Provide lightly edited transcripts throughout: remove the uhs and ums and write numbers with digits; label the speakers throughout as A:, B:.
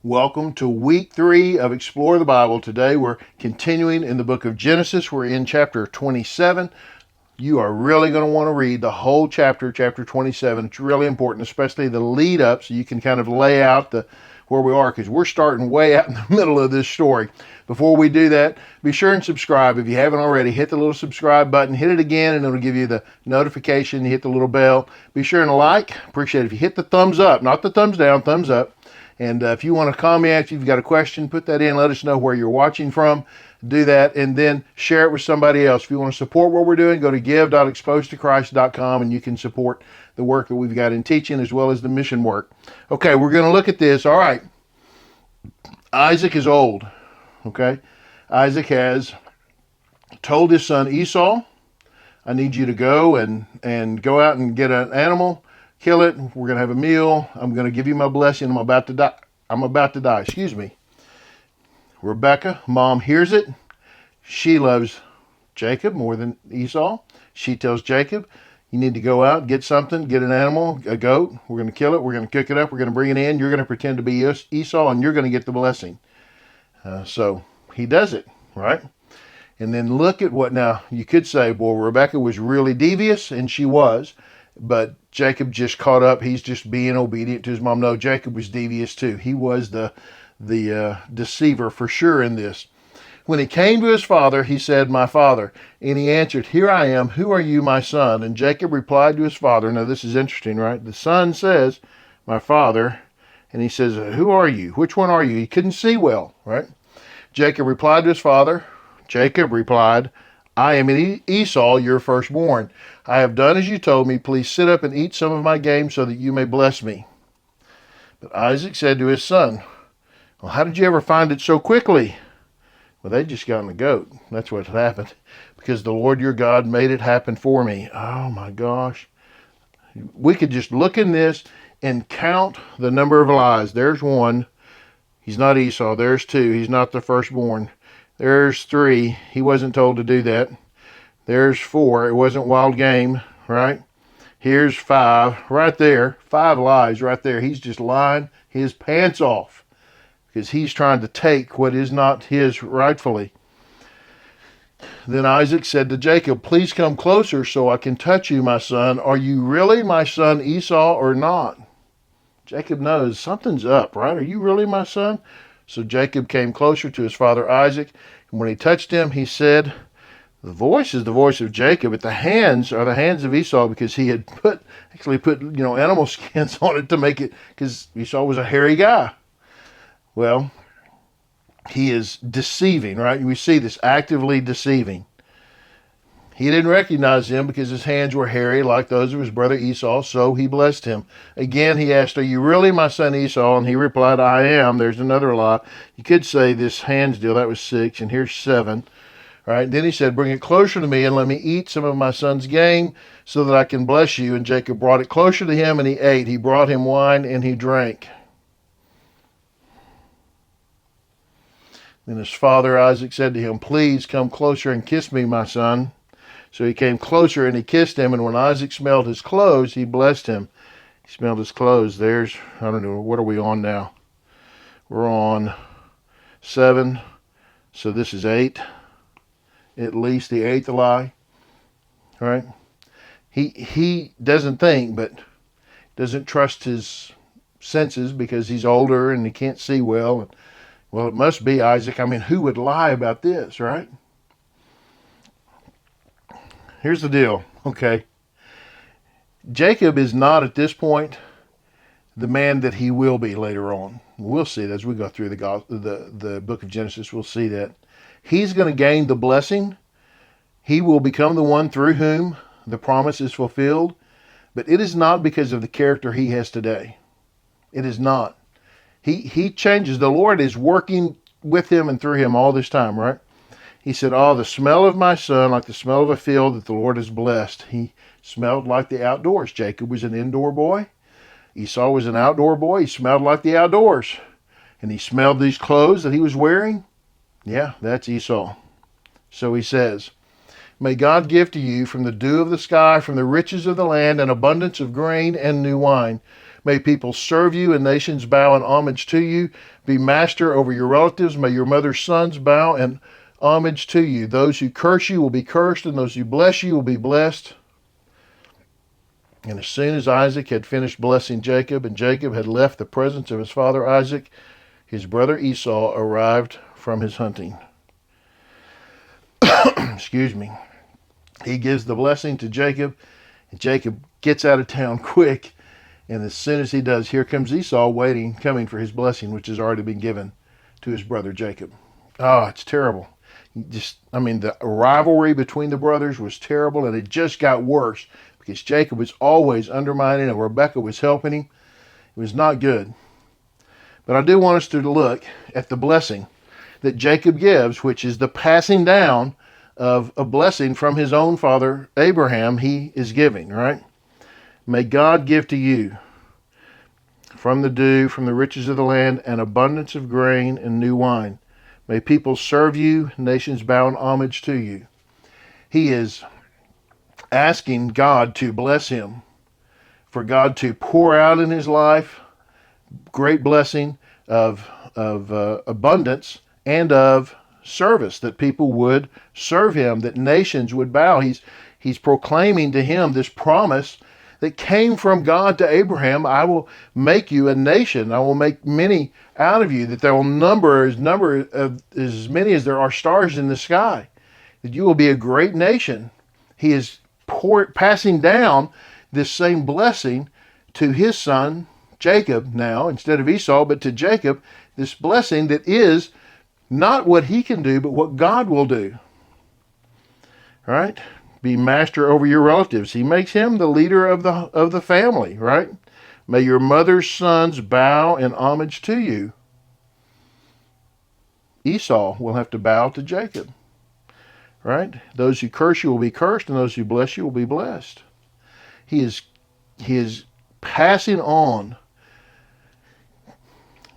A: Welcome to week 3 of Explore the Bible. Today we're continuing in the book of Genesis. We're in chapter 27. You are really going to want to read the whole chapter 27. It's really important, especially the lead up, so you can kind of lay out where we are, because we're starting way out in the middle of this story. Before we do that, be sure and subscribe. If you haven't already, hit the little subscribe button, hit it again, and it'll give you the notification. You hit the little bell. Be sure and like. Appreciate it if you hit the thumbs up, not the thumbs down, thumbs up. And if you want to comment, if you've got a question, put that in. Let us know where you're watching from. Do that, and then share it with somebody else. If you want to support what we're doing, go to give.exposedtochrist.com, and you can support the work that we've got in teaching as well as the mission work. Okay, we're going to look at this. All right. Isaac is old. Okay. Isaac has told his son Esau, I need you to go and go out and get an animal, kill it. We're going to have a meal. I'm going to give you my blessing. I'm about to die. Excuse me. Rebecca, mom, hears it. She loves Jacob more than Esau. She tells Jacob, you need to go out, get something, get an animal, a goat. We're going to kill it. We're going to cook it up. We're going to bring it in. You're going to pretend to be Esau, and you're going to get the blessing. So he does it, right? And then look at what, now you could say, well, Rebecca was really devious, and she was. But Jacob just caught up. He's just being obedient to his mom. No, Jacob was devious too. He was the deceiver for sure in this. When he came to his father, he said, my father. And he answered, here I am. Who are you, my son? And Jacob replied to his father. Now this is interesting, right? The son says, my father. And he says, who are you? Which one are you? He couldn't see well, right? Jacob replied to his father. Jacob replied, I am Esau, your firstborn. I have done as you told me. Please sit up and eat some of my game so that you may bless me. But Isaac said to his son, well, how did you ever find it so quickly? Well, they just got a goat. That's what happened. Because the Lord your God made it happen for me. Oh my gosh. We could just look in this and count the number of lies. There's one. He's not Esau. There's two. He's not the firstborn. There's three. He wasn't told to do that. There's four. It wasn't wild game, right? Here's five. Right there. 5 lies right there. He's just lying his pants off because he's trying to take what is not his rightfully. Then Isaac said to Jacob, please come closer so I can touch you, my son. Are you really my son Esau or not? Jacob knows something's up, right? Are you really my son? So Jacob came closer to his father Isaac, and when he touched him, he said, the voice is the voice of Jacob, but the hands are the hands of Esau, because he had actually put animal skins on it to make it, because Esau was a hairy guy. Well, he is deceiving, right? We see this, actively deceiving. He didn't recognize him because his hands were hairy like those of his brother Esau, so he blessed him. Again, he asked, are you really my son Esau? And he replied, I am. There's another lie. You could say this hands deal, that was 6, and here's 7. Right? Then he said, bring it closer to me and let me eat some of my son's game so that I can bless you. And Jacob brought it closer to him and he ate. He brought him wine and he drank. Then his father Isaac said to him, please come closer and kiss me, my son. So he came closer and he kissed him. And when Isaac smelled his clothes, he blessed him. He smelled his clothes. There's, I don't know, what are we on now? We're on 7. So this is 8. At least the 8th lie, right? He doesn't think, but doesn't trust his senses because he's older and he can't see well. Well, it must be Isaac. I mean, who would lie about this, right? Here's the deal, okay? Jacob is not at this point the man that he will be later on. We'll see that as we go through the book of Genesis. We'll see that. He's going to gain the blessing. He will become the one through whom the promise is fulfilled. But it is not because of the character he has today. It is not. He changes. The Lord is working with him and through him all this time, right? He said, oh, the smell of my son, like the smell of a field that the Lord has blessed. He smelled like the outdoors. Jacob was an indoor boy. Esau was an outdoor boy. He smelled like the outdoors. And he smelled these clothes that he was wearing. Yeah, that's Esau. So he says, may God give to you from the dew of the sky, from the riches of the land, an abundance of grain and new wine. May people serve you and nations bow in homage to you. Be master over your relatives. May your mother's sons bow in homage to you. Those who curse you will be cursed, and those who bless you will be blessed. And as soon as Isaac had finished blessing Jacob, and Jacob had left the presence of his father Isaac, his brother Esau arrived from his hunting. Excuse me. He gives the blessing to Jacob, and Jacob gets out of town quick. And as soon as he does, here comes Esau coming for his blessing, which has already been given to his brother Jacob. Oh, it's terrible. The rivalry between the brothers was terrible, and it just got worse because Jacob was always undermining and Rebekah was helping him. It was not good. But I do want us to look at the blessing that Jacob gives, which is the passing down of a blessing from his own father Abraham he is giving, right? May God give to you from the dew, from the riches of the land, an abundance of grain and new wine. May people serve you, nations bow in homage to you. He is asking God to bless him, for God to pour out in his life great blessing of abundance and of service, that people would serve him, that nations would bow. He's proclaiming to him this promise that came from God to Abraham. I will make you a nation. I will make many out of you, that there will number as many as there are stars in the sky, that you will be a great nation. He is passing down this same blessing to his son Jacob now, instead of Esau, but to Jacob, this blessing that is not what he can do, but what God will do. All right? Be master over your relatives. He makes him the leader of the family, right? May your mother's sons bow in homage to you. Esau will have to bow to Jacob, right? Those who curse you will be cursed, and those who bless you will be blessed. He is passing on.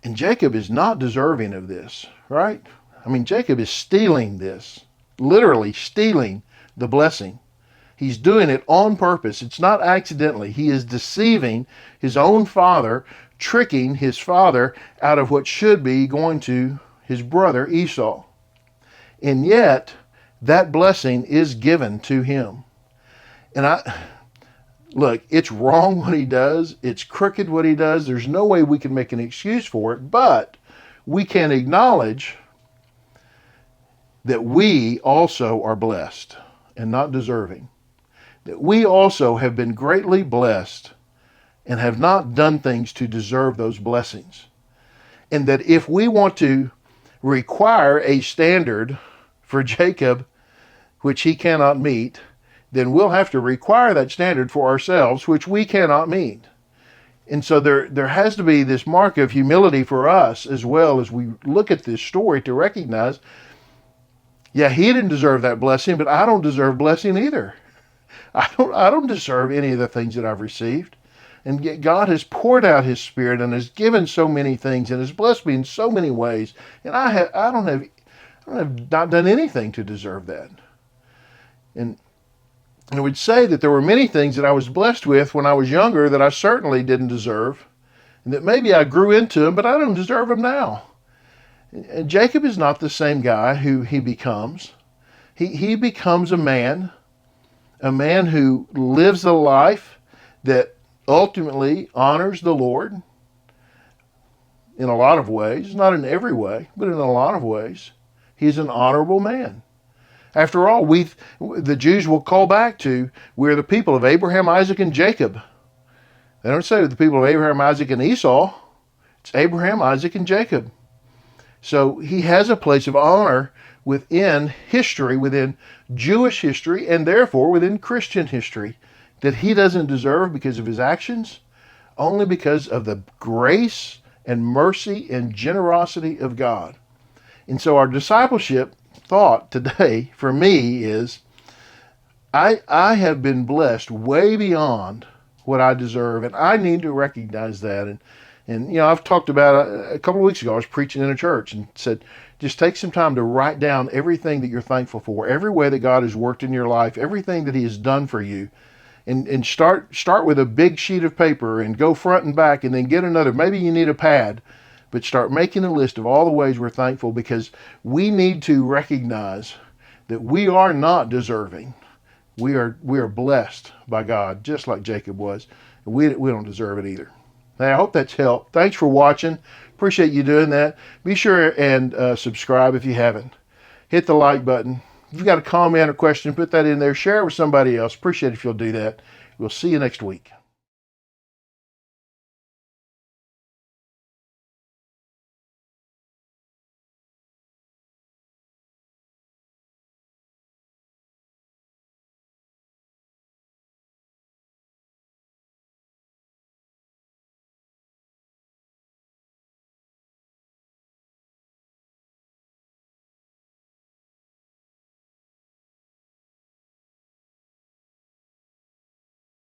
A: And Jacob is not deserving of this, right? Jacob is stealing this, literally stealing the blessing. He's doing it on purpose. It's not accidentally. He is deceiving his own father, tricking his father out of what should be going to his brother Esau. And yet, that blessing is given to him. And look, it's wrong what he does. It's crooked what he does. There's no way we can make an excuse for it, but we can acknowledge that we also are blessed and not deserving. That we also have been greatly blessed and have not done things to deserve those blessings. And that if we want to require a standard for Jacob, which he cannot meet, then we'll have to require that standard for ourselves, which we cannot meet. And so there has to be this mark of humility for us as well as we look at this story to recognize, yeah, he didn't deserve that blessing, but I don't deserve blessing either. I don't deserve any of the things that I've received. And yet God has poured out his Spirit and has given so many things and has blessed me in so many ways. And I have not done anything to deserve that. And I would say that there were many things that I was blessed with when I was younger that I certainly didn't deserve, and that maybe I grew into them, but I don't deserve them now. And Jacob is not the same guy who he becomes. He becomes a man who lives a life that ultimately honors the Lord in a lot of ways, not in every way, but in a lot of ways. He's an honorable man. After all, the Jews will call back to, we're the people of Abraham, Isaac, and Jacob. They don't say the people of Abraham, Isaac, and Esau. It's Abraham, Isaac, and Jacob. So he has a place of honor within history, within Jewish history, and therefore within Christian history, that he doesn't deserve because of his actions, only because of the grace and mercy and generosity of God. And so our discipleship thought today for me is, I have been blessed way beyond what I deserve, and I need to recognize that. And I've talked about a couple of weeks ago, I was preaching in a church and said, just take some time to write down everything that you're thankful for, every way that God has worked in your life, everything that he has done for you. and start with a big sheet of paper and go front and back, and then get another. Maybe you need a pad, but start making a list of all the ways we're thankful, because we need to recognize that we are not deserving. We are blessed by God, just like Jacob was. We don't deserve it either. Hey, I hope that's helped. Thanks for watching. Appreciate you doing that. Be sure and subscribe if you haven't. Hit the like button. If you've got a comment or question, put that in there. Share it with somebody else. Appreciate it if you'll do that. We'll see you next week.